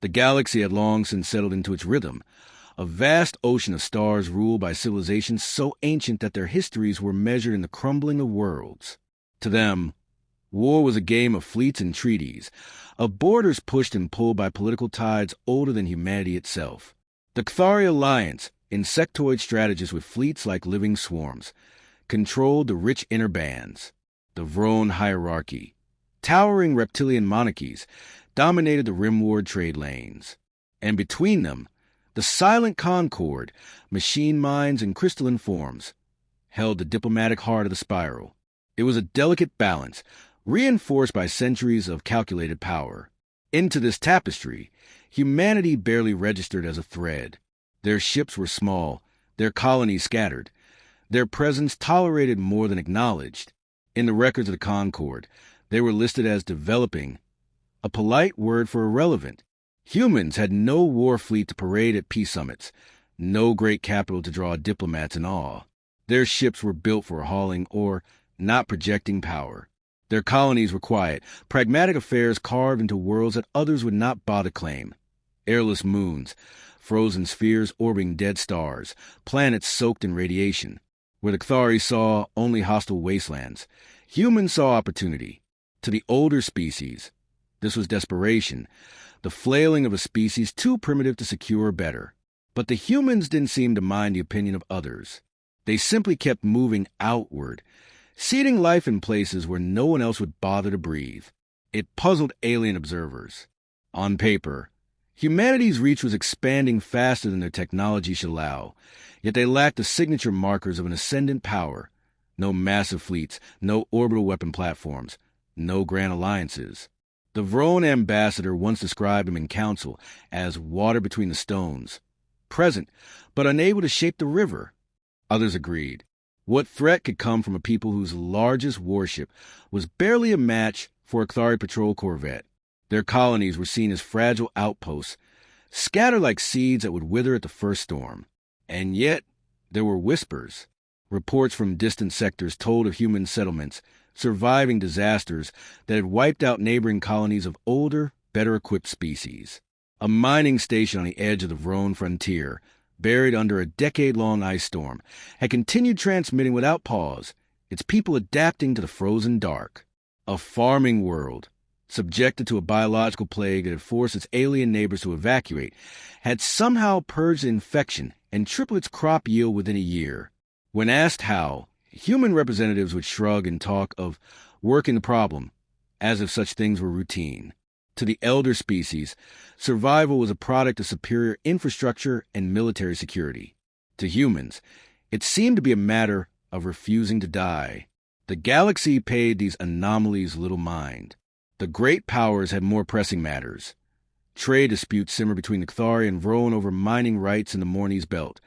The galaxy had long since settled into its rhythm, a vast ocean of stars ruled by civilizations so ancient that their histories were measured in the crumbling of worlds. To them, war was a game of fleets and treaties, of borders pushed and pulled by political tides older than humanity itself. The Cathari Alliance, insectoid strategists with fleets like living swarms, controlled the rich inner bands. The Vrone hierarchy, towering reptilian monarchies, dominated the rimward trade lanes. And between them, the silent Concord, machine minds and crystalline forms, held the diplomatic heart of the spiral. It was a delicate balance, reinforced by centuries of calculated power. Into this tapestry, humanity barely registered as a thread. Their ships were small, their colonies scattered, their presence tolerated more than acknowledged. In the records of the Concord, they were listed as developing, a polite word for irrelevant. Humans had no war fleet to parade at peace summits, no great capital to draw diplomats in awe. Their ships were built for hauling or not projecting power. Their colonies were quiet, pragmatic affairs carved into worlds that others would not bother claim. Airless moons, frozen spheres orbiting dead stars, planets soaked in radiation. Where the Cathari saw only hostile wastelands, humans saw opportunity. To the older species, this was desperation, the flailing of a species too primitive to secure better. But the humans didn't seem to mind the opinion of others. They simply kept moving outward, seeding life in places where no one else would bother to breathe. It puzzled alien observers. On paper, humanity's reach was expanding faster than their technology should allow, yet they lacked the signature markers of an ascendant power. No massive fleets, no orbital weapon platforms, no grand alliances. The Vrone ambassador once described him in council as water between the stones, present but unable to shape the river. Others agreed. What threat could come from a people whose largest warship was barely a match for a Cathari patrol corvette? Their colonies were seen as fragile outposts, scattered like seeds that would wither at the first storm. And yet, there were whispers. Reports from distant sectors told of human settlements surviving disasters that had wiped out neighboring colonies of older, better-equipped species. A mining station on the edge of the Vrone frontier, buried under a decade-long ice storm, had continued transmitting without pause, its people adapting to the frozen dark. A farming world, subjected to a biological plague that had forced its alien neighbors to evacuate, had somehow purged the infection and tripled its crop yield within a year. When asked how, human representatives would shrug and talk of working the problem, as if such things were routine. To the elder species, survival was a product of superior infrastructure and military security. To humans, it seemed to be a matter of refusing to die. The galaxy paid these anomalies little mind. The great powers had more pressing matters. Trade disputes simmered between the Cathari and Vrone over mining rights in the Morny's Belt,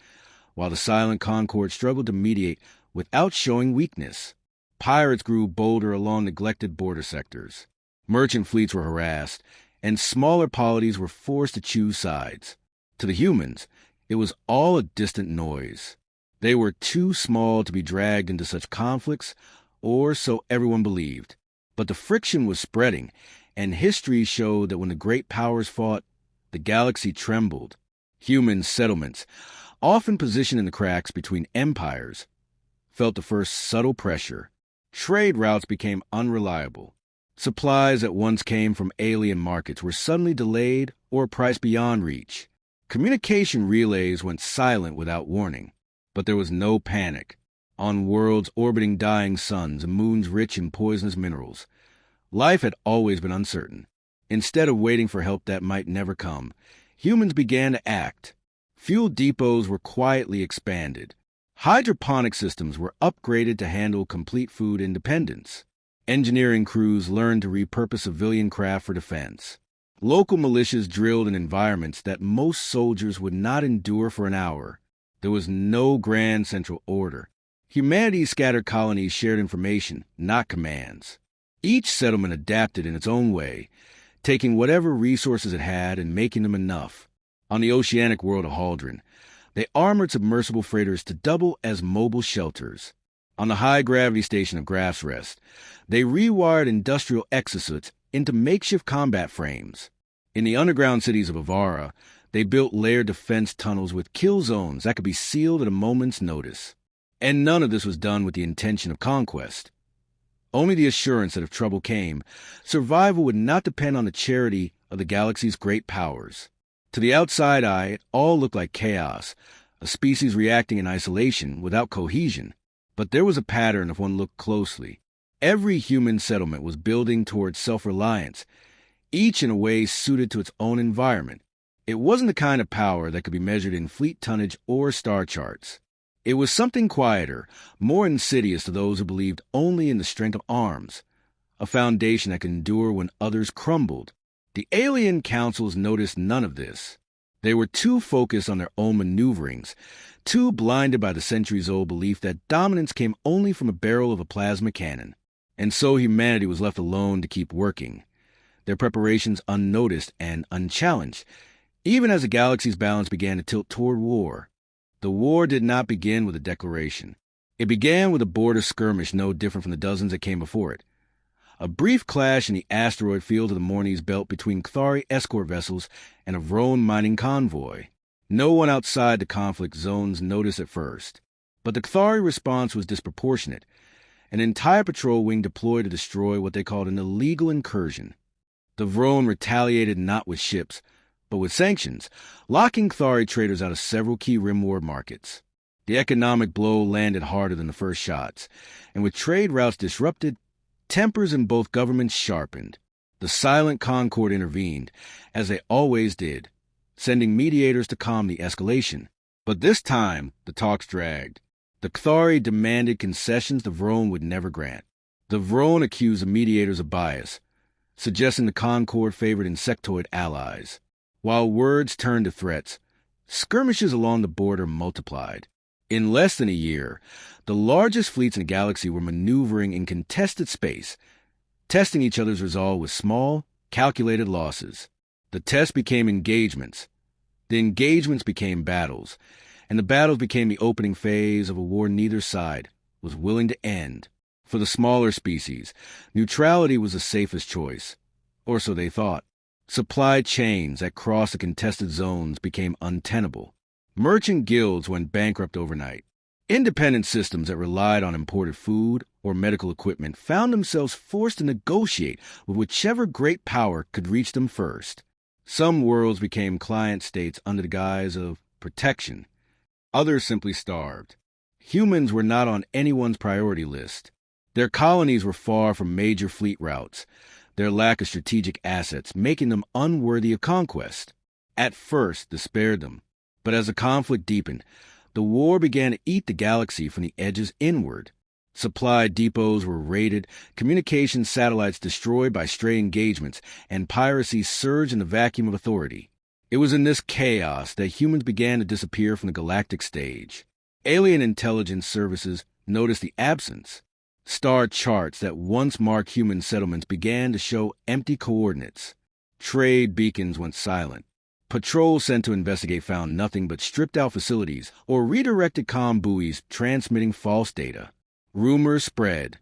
while the silent Concord struggled to mediate without showing weakness. Pirates grew bolder along neglected border sectors. Merchant fleets were harassed, and smaller polities were forced to choose sides. To the humans, it was all a distant noise. They were too small to be dragged into such conflicts, or so everyone believed. But the friction was spreading, and history showed that when the great powers fought, the galaxy trembled. Human settlements, often positioned in the cracks between empires, felt the first subtle pressure. Trade routes became unreliable. Supplies that once came from alien markets were suddenly delayed or priced beyond reach. Communication relays went silent without warning. But there was no panic. On worlds orbiting dying suns and moons rich in poisonous minerals, life had always been uncertain. Instead of waiting for help that might never come, humans began to act. Fuel depots were quietly expanded. Hydroponic systems were upgraded to handle complete food independence. Engineering crews learned to repurpose civilian craft for defense. Local militias drilled in environments that most soldiers would not endure for an hour. There was no grand central order. Humanity's scattered colonies shared information, not commands. Each settlement adapted in its own way, taking whatever resources it had and making them enough. On the oceanic world of Haldren, they armored submersible freighters to double as mobile shelters. On the high-gravity station of Graf's Rest, they rewired industrial exosuits into makeshift combat frames. In the underground cities of Avara, they built layered defense tunnels with kill zones that could be sealed at a moment's notice. And none of this was done with the intention of conquest. Only the assurance that if trouble came, survival would not depend on the charity of the galaxy's great powers. To the outside eye, it all looked like chaos, a species reacting in isolation without cohesion. But there was a pattern if one looked closely. Every human settlement was building towards self-reliance, each in a way suited to its own environment. It wasn't the kind of power that could be measured in fleet tonnage or star charts. It was something quieter, more insidious to those who believed only in the strength of arms, a foundation that could endure when others crumbled. The alien councils noticed none of this. They were too focused on their own maneuverings, too blinded by the centuries-old belief that dominance came only from a barrel of a plasma cannon. And so humanity was left alone to keep working, their preparations unnoticed and unchallenged, even as the galaxy's balance began to tilt toward war. The war did not begin with a declaration. It began with a border skirmish no different from the dozens that came before it. A brief clash in the asteroid field of the Morny's belt between Cathari escort vessels and a Vrone mining convoy. No one outside the conflict zones noticed at first, but the Cathari response was disproportionate. An entire patrol wing deployed to destroy what they called an illegal incursion. The Vrone retaliated not with ships, but with sanctions, locking Cathari traders out of several key rimworld markets. The economic blow landed harder than the first shots, and with trade routes disrupted, tempers in both governments sharpened. The Silent Concord intervened, as they always did, sending mediators to calm the escalation. But this time, the talks dragged. The Cathari demanded concessions the Vrone would never grant. The Vrone accused the mediators of bias, suggesting the Concord favored insectoid allies. While words turned to threats, skirmishes along the border multiplied. In less than a year, the largest fleets in the galaxy were maneuvering in contested space, testing each other's resolve with small, calculated losses. The tests became engagements. The engagements became battles, and the battles became the opening phase of a war neither side was willing to end. For the smaller species, neutrality was the safest choice, or so they thought. Supply chains that crossed the contested zones became untenable. Merchant guilds went bankrupt overnight. Independent systems that relied on imported food or medical equipment found themselves forced to negotiate with whichever great power could reach them first. Some worlds became client states under the guise of protection. Others simply starved. Humans were not on anyone's priority list. Their colonies were far from major fleet routes, their lack of strategic assets making them unworthy of conquest. At first, this spared them, but as the conflict deepened, the war began to eat the galaxy from the edges inward. Supply depots were raided, communication satellites destroyed by stray engagements, and piracy surged in the vacuum of authority. It was in this chaos that humans began to disappear from the galactic stage. Alien intelligence services noticed the absence. Star charts that once marked human settlements began to show empty coordinates. Trade beacons went silent. Patrols sent to investigate found nothing but stripped-out facilities or redirected comm buoys transmitting false data. Rumors spread.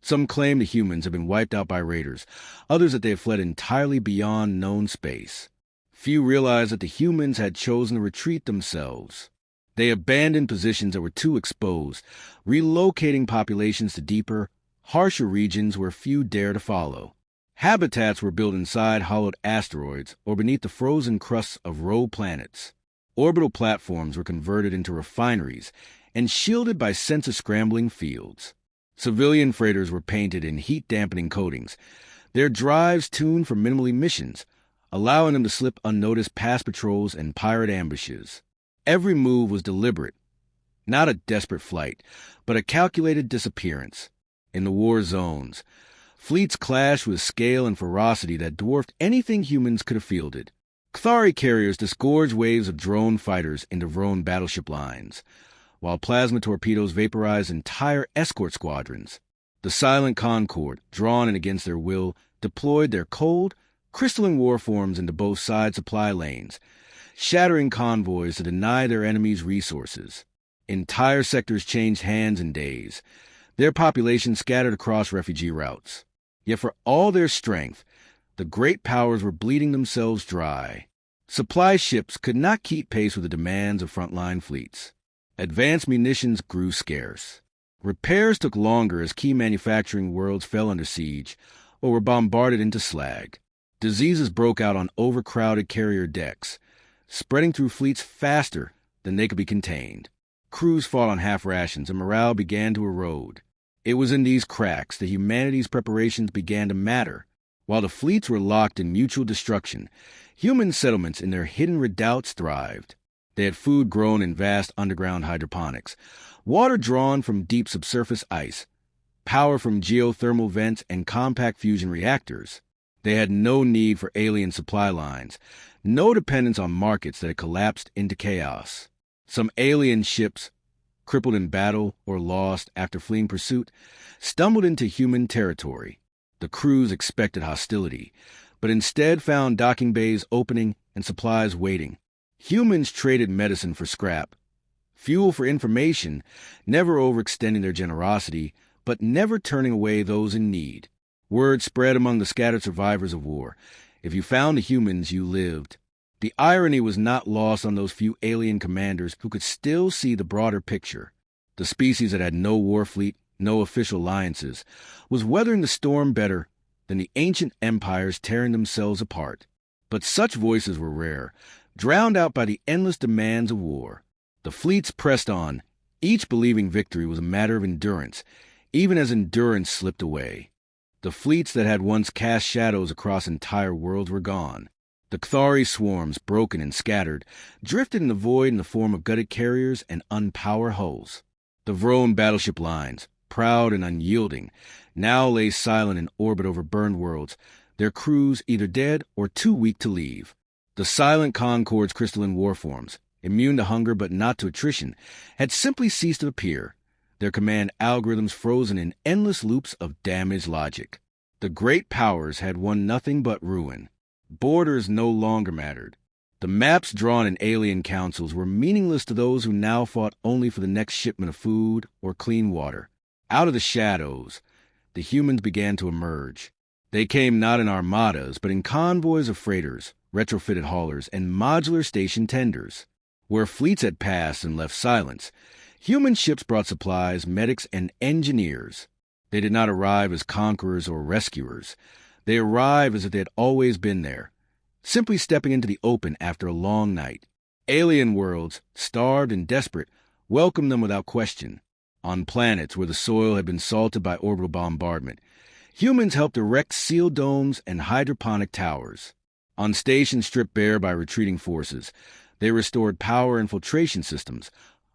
Some claimed the humans had been wiped out by raiders, others that they had fled entirely beyond known space. Few realized that the humans had chosen to retreat themselves. They abandoned positions that were too exposed, relocating populations to deeper, harsher regions where few dare to follow. Habitats were built inside hollowed asteroids or beneath the frozen crusts of rogue planets. Orbital platforms were converted into refineries and shielded by sensor-scrambling fields. Civilian freighters were painted in heat-dampening coatings, their drives tuned for minimal emissions, allowing them to slip unnoticed past patrols and pirate ambushes. Every move was deliberate, not a desperate flight, but a calculated disappearance. In the war zones, fleets clashed with scale and ferocity that dwarfed anything humans could have fielded. Cathari carriers disgorged waves of drone fighters into Vrone battleship lines, while plasma torpedoes vaporized entire escort squadrons. The Silent Concord, drawn in against their will, deployed their cold, crystalline warforms into both side supply lanes, shattering convoys to deny their enemies resources. Entire sectors changed hands in days, their population scattered across refugee routes. Yet for all their strength, The great powers were bleeding themselves dry. Supply ships could not keep pace with the demands of frontline fleets. Advanced munitions grew scarce. Repairs took longer as key manufacturing worlds fell under siege or were bombarded into slag. Diseases broke out on overcrowded carrier decks, spreading through fleets faster than they could be contained. Crews fought on half rations and morale began to erode. It was in these cracks that humanity's preparations began to matter. While the fleets were locked in mutual destruction, human settlements in their hidden redoubts thrived. They had food grown in vast underground hydroponics, water drawn from deep subsurface ice, power from geothermal vents and compact fusion reactors. They had no need for alien supply lines, no dependence on markets that had collapsed into chaos. Some alien ships, crippled in battle or lost after fleeing pursuit, stumbled into human territory. The crews expected hostility, but instead found docking bays opening and supplies waiting. Humans traded medicine for scrap, fuel for information, never overextending their generosity, but never turning away those in need. Word spread among the scattered survivors of war. If you found the humans, you lived. The irony was not lost on those few alien commanders who could still see the broader picture. The species that had no war fleet, no official alliances, was weathering the storm better than the ancient empires tearing themselves apart. But such voices were rare, drowned out by the endless demands of war. The fleets pressed on, each believing victory was a matter of endurance, even as endurance slipped away. The fleets that had once cast shadows across entire worlds were gone. The Chthari swarms, broken and scattered, drifted in the void in the form of gutted carriers and unpowered hulls. The Vrone battleship lines, proud and unyielding, now lay silent in orbit over burned worlds, their crews either dead or too weak to leave. The silent Concord's crystalline warforms, immune to hunger but not to attrition, had simply ceased to appear, their command algorithms frozen in endless loops of damaged logic. The great powers had won nothing but ruin. Borders no longer mattered. The maps drawn in alien councils were meaningless to those who now fought only for the next shipment of food or clean water. Out of the shadows, the humans began to emerge. They came not in armadas, but in convoys of freighters, retrofitted haulers, and modular station tenders. Where fleets had passed and left silence, human ships brought supplies, medics, and engineers. They did not arrive as conquerors or rescuers. They arrived as if they had always been there, simply stepping into the open after a long night. Alien worlds, starved and desperate, welcomed them without question. On planets where the soil had been salted by orbital bombardment, humans helped erect sealed domes and hydroponic towers. On stations stripped bare by retreating forces, they restored power and filtration systems,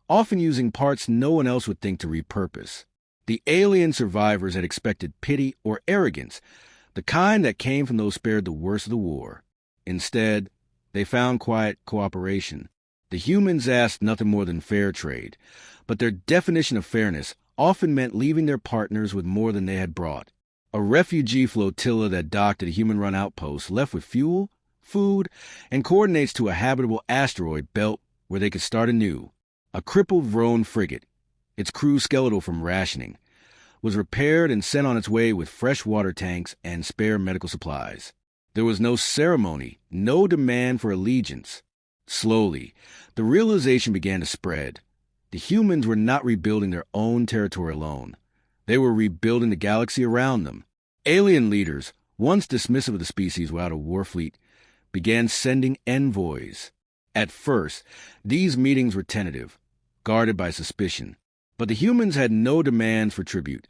often using parts no one else would think to repurpose. The alien survivors had expected pity or arrogance, the kind that came from those spared the worst of the war. Instead, they found quiet cooperation. The humans asked nothing more than fair trade, but their definition of fairness often meant leaving their partners with more than they had brought. A refugee flotilla that docked at a human-run outpost left with fuel, food, and coordinates to a habitable asteroid belt where they could start anew. A crippled Vrone frigate, its crew skeletal from rationing, was repaired and sent on its way with fresh water tanks and spare medical supplies. There was no ceremony, no demand for allegiance. Slowly, the realization began to spread. The humans were not rebuilding their own territory alone. They were rebuilding the galaxy around them. Alien leaders, once dismissive of the species without a war fleet, began sending envoys. At first, these meetings were tentative, guarded by suspicion. But the humans had no demands for tribute,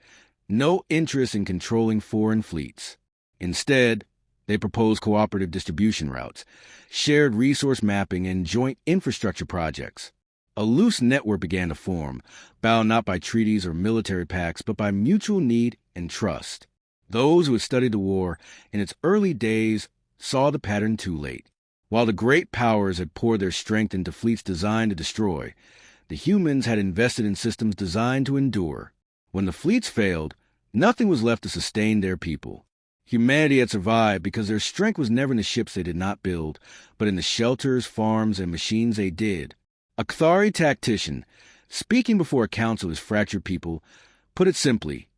no interest in controlling foreign fleets. Instead, they proposed cooperative distribution routes, shared resource mapping, and joint infrastructure projects. A loose network began to form, bound not by treaties or military pacts, but by mutual need and trust. Those who had studied the war in its early days saw the pattern too late. While the great powers had poured their strength into fleets designed to destroy, the humans had invested in systems designed to endure. When the fleets failed, nothing was left to sustain their people. Humanity had survived because their strength was never in the ships they did not build, but in the shelters, farms, and machines they did. A Chthari tactician, speaking before a council of his fractured people, put it simply,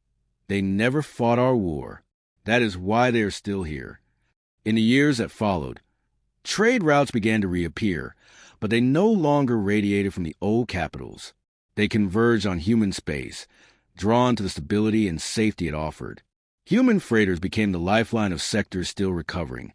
"They never fought our war. That is why they are still here. In the years that followed, trade routes began to reappear, but they no longer radiated from the old capitals. They converged on human space, drawn to the stability and safety it offered. Human freighters became the lifeline of sectors still recovering,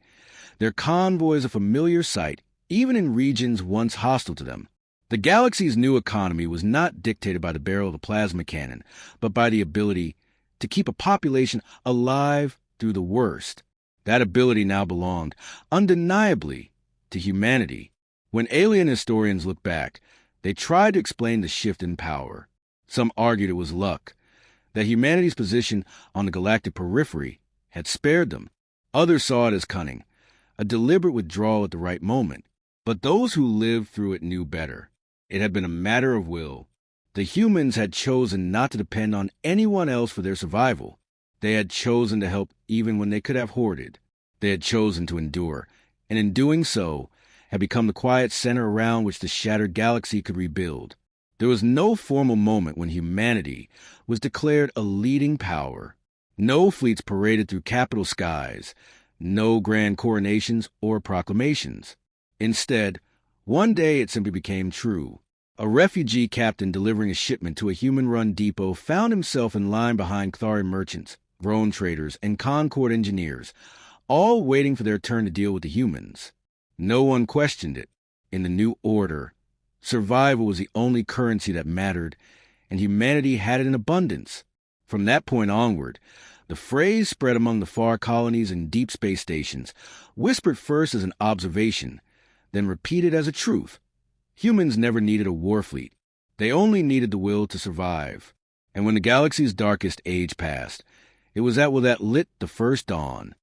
their convoys a familiar sight, even in regions once hostile to them. The galaxy's new economy was not dictated by the barrel of the plasma cannon, but by the ability to keep a population alive through the worst. That ability now belonged, undeniably, to humanity. When alien historians look back, they tried to explain the shift in power. Some argued it was luck, that humanity's position on the galactic periphery had spared them. Others saw it as cunning, a deliberate withdrawal at the right moment. But those who lived through it knew better. It had been a matter of will. The humans had chosen not to depend on anyone else for their survival. They had chosen to help even when they could have hoarded. They had chosen to endure, and in doing so, had become the quiet center around which the shattered galaxy could rebuild. There was no formal moment when humanity was declared a leading power. No fleets paraded through capital skies, no grand coronations or proclamations. Instead, one day it simply became true. A refugee captain delivering a shipment to a human-run depot found himself in line behind Thari merchants, drone traders, and Concord engineers, all waiting for their turn to deal with the humans. No one questioned it. In the new order, survival was the only currency that mattered, and humanity had it in abundance. From that point onward, the phrase spread among the far colonies and deep space stations, whispered first as an observation, then repeated as a truth. Humans never needed a war fleet. They only needed the will to survive. And when the galaxy's darkest age passed, it was that will that lit the first dawn.